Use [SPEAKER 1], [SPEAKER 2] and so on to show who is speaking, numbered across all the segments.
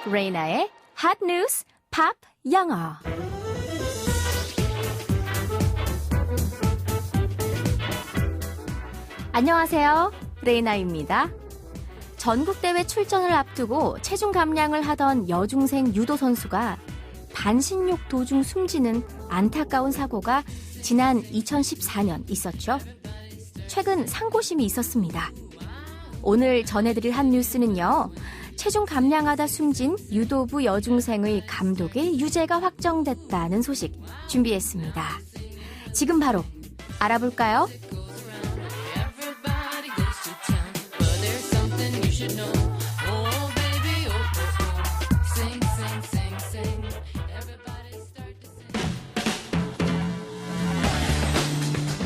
[SPEAKER 1] 레이나의 핫 뉴스 팝 영어. 안녕하세요. 레이나입니다. 전국대회 출전을 앞두고 체중 감량을 하던 여중생 유도 선수가 반신욕 도중 숨지는 안타까운 사고가 지난 2014년 있었죠. 최근 상고심이 있었습니다. 오늘 전해드릴 한 뉴스는요. 체중 감량하다 숨진 유도부 여중생의 감독의 유죄가 확정됐다는 소식 준비했습니다. 지금 바로 알아볼까요?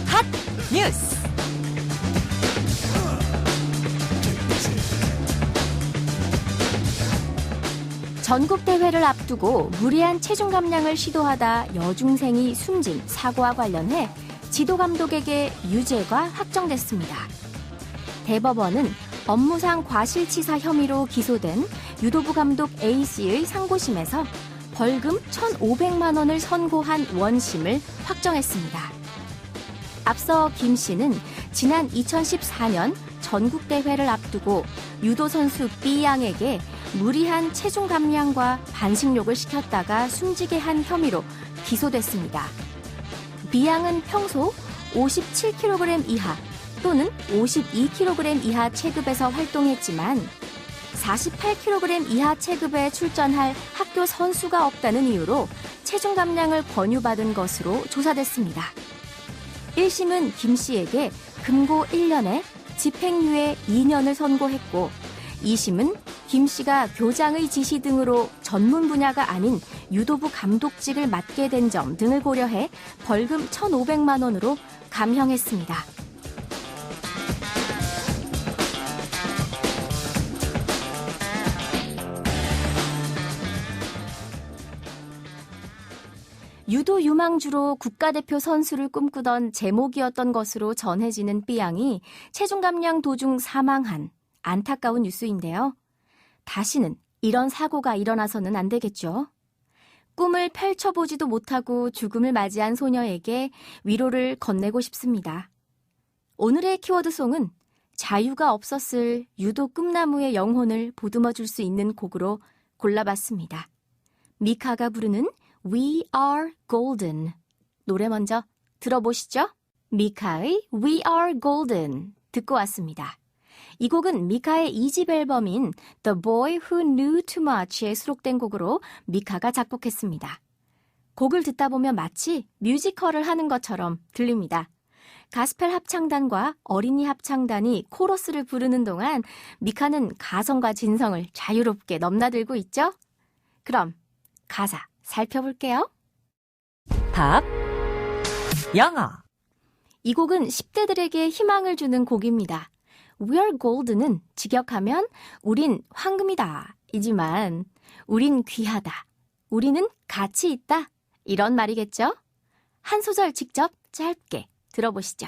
[SPEAKER 1] 핫 뉴스! 전국대회를 앞두고 무리한 체중 감량을 시도하다 여중생이 숨진 사고와 관련해 지도감독에게 유죄가 확정됐습니다. 대법원은 업무상 과실치사 혐의로 기소된 유도부 감독 A씨의 상고심에서 벌금 1,500만 원을 선고한 원심을 확정했습니다. 앞서 김 씨는 지난 2014년 전국대회를 앞두고 유도 선수 B양에게 무리한 체중 감량과 반식욕을 시켰다가 숨지게 한 혐의로 기소됐습니다. B양은 평소 57kg 이하 또는 52kg 이하 체급에서 활동했지만 48kg 이하 체급에 출전할 학교 선수가 없다는 이유로 체중 감량을 권유받은 것으로 조사됐습니다. 1심은 김 씨에게 금고 1년에 집행유예 2년을 선고했고 2심은 김 씨가 교장의 지시 등으로 전문 분야가 아닌 유도부 감독직을 맡게 된 점 등을 고려해 벌금 1,500만 원으로 감형했습니다. 유도 유망주로 국가대표 선수를 꿈꾸던 제목이었던 것으로 전해지는 B양이 체중 감량 도중 사망한 안타까운 뉴스인데요. 다시는 이런 사고가 일어나서는 안 되겠죠. 꿈을 펼쳐보지도 못하고 죽음을 맞이한 소녀에게 위로를 건네고 싶습니다. 오늘의 키워드송은 자유가 없었을 유도 꿈나무의 영혼을 보듬어 줄 수 있는 곡으로 골라봤습니다. 미카가 부르는 We Are Golden. 노래 먼저 들어보시죠. 미카의 We Are Golden 듣고 왔습니다. 이 곡은 미카의 2집 앨범인 The Boy Who Knew Too Much에 수록된 곡으로 미카가 작곡했습니다. 곡을 듣다 보면 마치 뮤지컬을 하는 것처럼 들립니다. 가스펠 합창단과 어린이 합창단이 코러스를 부르는 동안 미카는 가성과 진성을 자유롭게 넘나들고 있죠? 그럼 가사 살펴볼게요.
[SPEAKER 2] 팝 영어.
[SPEAKER 1] 이 곡은 10대들에게 희망을 주는 곡입니다. We are golden은 직역하면 우린 황금이다 이지만 우린 귀하다, 우리는 가치 있다 이런 말이겠죠? 한 소절 직접 짧게 들어보시죠.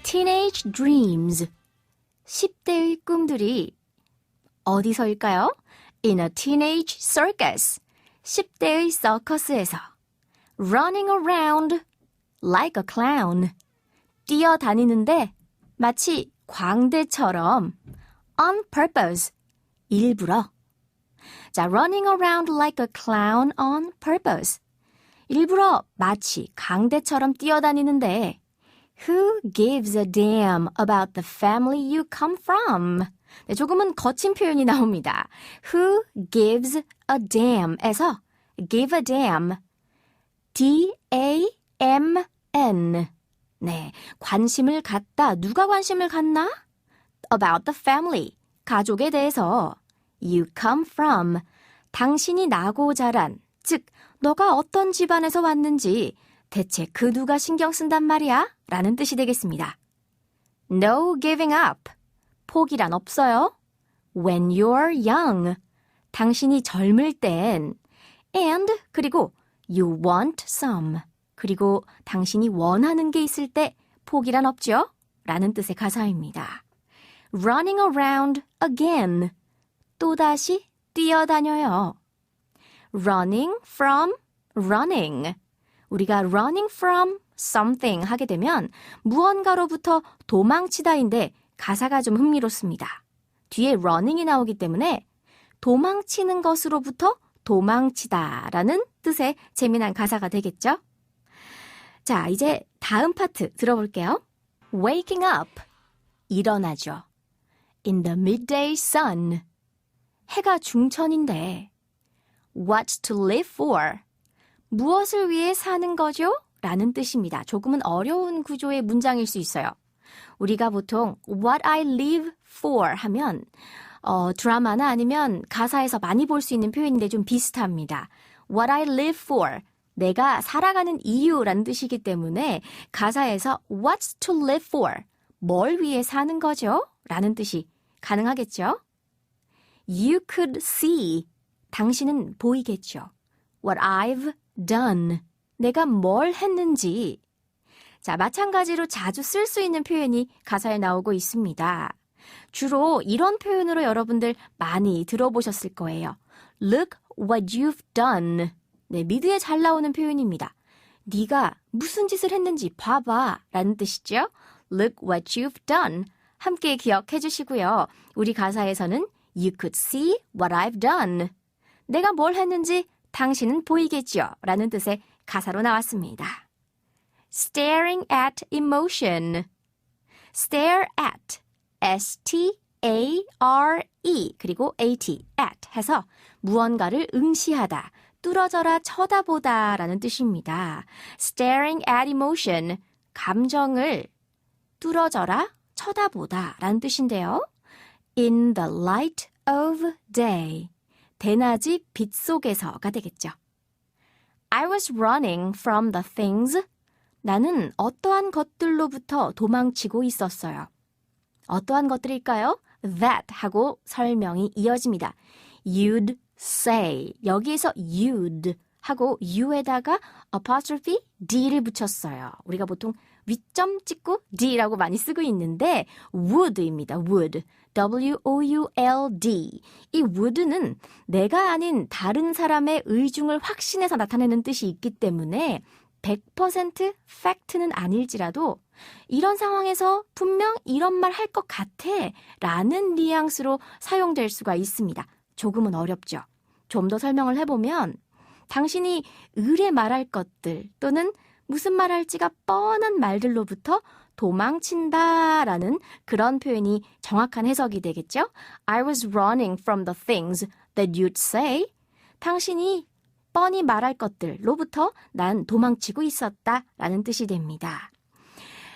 [SPEAKER 1] Teenage dreams. 10대의 꿈들이 어디서일까요? In a teenage circus. 10대의 서커스에서 running around like a clown. 뛰어다니는데 마치 광대처럼 on purpose. 일부러. 자, running around like a clown on purpose. 일부러 마치 광대처럼 뛰어다니는데 Who gives a damn about the family you come from? 네, 조금은 거친 표현이 나옵니다. Who gives a damn에서 give a damn, D-A-M-N. 네, 관심을 갖다. 누가 관심을 갖나? About the family, 가족에 대해서. You come from, 당신이 나고 자란, 즉 너가 어떤 집안에서 왔는지 대체 그 누가 신경 쓴단 말이야? 라는 뜻이 되겠습니다. No giving up, 포기란 없어요. When you're young, 당신이 젊을 땐. And, 그리고 you want some, 그리고 당신이 원하는 게 있을 때 포기란 없죠? 라는 뜻의 가사입니다. Running around again, 또다시 뛰어다녀요. running from running. 우리가 running from something 하게 되면 무언가로부터 도망치다인데 가사가 좀 흥미롭습니다. 뒤에 running이 나오기 때문에 도망치는 것으로부터 도망치다라는 뜻의 재미난 가사가 되겠죠? 자, 이제 다음 파트 들어볼게요. Waking up. 일어나죠. In the midday sun. 해가 중천인데 What to live for? 무엇을 위해 사는 거죠? 라는 뜻입니다. 조금은 어려운 구조의 문장일 수 있어요. 우리가 보통 What I live for 하면 드라마나 아니면 가사에서 많이 볼 수 있는 표현인데 좀 비슷합니다. What I live for, 내가 살아가는 이유라는 뜻이기 때문에 가사에서 What's to live for, 뭘 위해 사는 거죠? 라는 뜻이 가능하겠죠? You could see, 당신은 보이겠죠. What I've done, 내가 뭘 했는지. 자, 마찬가지로 자주 쓸 수 있는 표현이 가사에 나오고 있습니다. 주로 이런 표현으로 여러분들 많이 들어보셨을 거예요. Look what you've done. 네, 미드에 잘 나오는 표현입니다. 네가 무슨 짓을 했는지 봐봐 라는 뜻이죠. Look what you've done. 함께 기억해 주시고요. 우리 가사에서는 You could see what I've done. 내가 뭘 했는지 당신은 보이겠죠 라는 뜻의 가사로 나왔습니다. Staring at emotion. Stare at. S-T-A-R-E 그리고 A-T, at 해서 무언가를 응시하다, 뚫어져라 쳐다보다 라는 뜻입니다. Staring at emotion, 감정을 뚫어져라 쳐다보다 라는 뜻인데요. In the light of day, 대낮이 빛 속에서가 되겠죠. I was running from the things, 나는 어떠한 것들로부터 도망치고 있었어요. 어떠한 것들일까요? That 하고 설명이 이어집니다. You'd say. 여기에서 you'd 하고 you에다가 apostrophe d를 붙였어요. 우리가 보통 윗점 찍고 d라고 많이 쓰고 있는데 would입니다. would. W-O-U-L-D. 이 would는 내가 아닌 다른 사람의 의중을 확신해서 나타내는 뜻이 있기 때문에 100% 팩트는 아닐지라도 이런 상황에서 분명 이런 말 할 것 같아 라는 뉘앙스로 사용될 수가 있습니다. 조금은 어렵죠. 좀 더 설명을 해보면 당신이 의뢰 말할 것들 또는 무슨 말할지가 뻔한 말들로부터 도망친다라는 그런 표현이 정확한 해석이 되겠죠. I was running from the things that you'd say. 당신이 뻔히 말할 것들로부터 난 도망치고 있었다라는 뜻이 됩니다.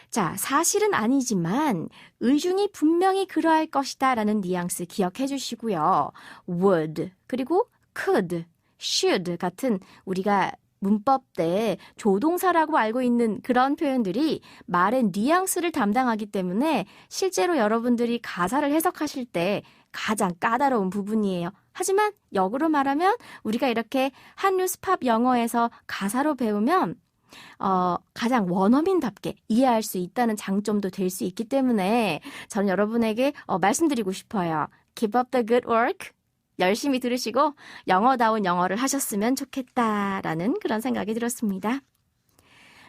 [SPEAKER 1] 자, 사실은 아니지만 의중이 분명히 그러할 것이다 라는 뉘앙스 기억해 주시고요. would, 그리고 could, should 같은 우리가 문법 때 조동사라고 알고 있는 그런 표현들이 말의 뉘앙스를 담당하기 때문에 실제로 여러분들이 가사를 해석하실 때 가장 까다로운 부분이에요. 하지만 역으로 말하면 우리가 이렇게 한뉴스팝 영어에서 가사로 배우면 가장 원어민답게 이해할 수 있다는 장점도 될 수 있기 때문에 저는 여러분에게 말씀드리고 싶어요. Keep up the good work. 열심히 들으시고 영어다운 영어를 하셨으면 좋겠다라는 그런 생각이 들었습니다.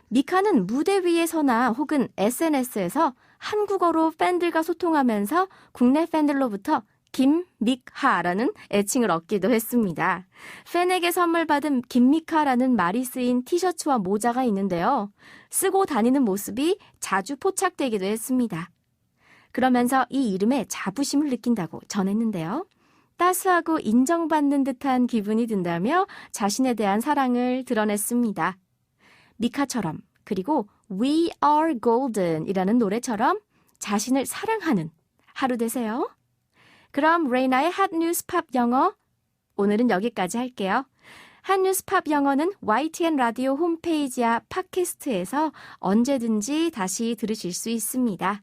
[SPEAKER 1] 미카는 무대 위에서나 혹은 SNS에서 한국어로 팬들과 소통하면서 국내 팬들로부터 김미카라는 애칭을 얻기도 했습니다. 팬에게 선물 받은 김미카라는 말이 쓰인 티셔츠와 모자가 있는데요. 쓰고 다니는 모습이 자주 포착되기도 했습니다. 그러면서 이 이름에 자부심을 느낀다고 전했는데요. 따스하고 인정받는 듯한 기분이 든다며 자신에 대한 사랑을 드러냈습니다. 미카처럼 그리고 We Are Golden 이라는 노래처럼 자신을 사랑하는 하루 되세요. 그럼 레이나의 핫뉴스 팝 영어 오늘은 여기까지 할게요. 핫뉴스 팝 영어는 YTN 라디오 홈페이지와 팟캐스트에서 언제든지 다시 들으실 수 있습니다.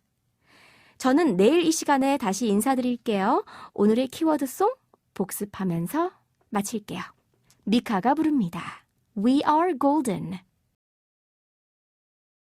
[SPEAKER 1] 저는 내일 이 시간에 다시 인사드릴게요. 오늘의 키워드송 복습하면서 마칠게요. 미카가 부릅니다. We are golden.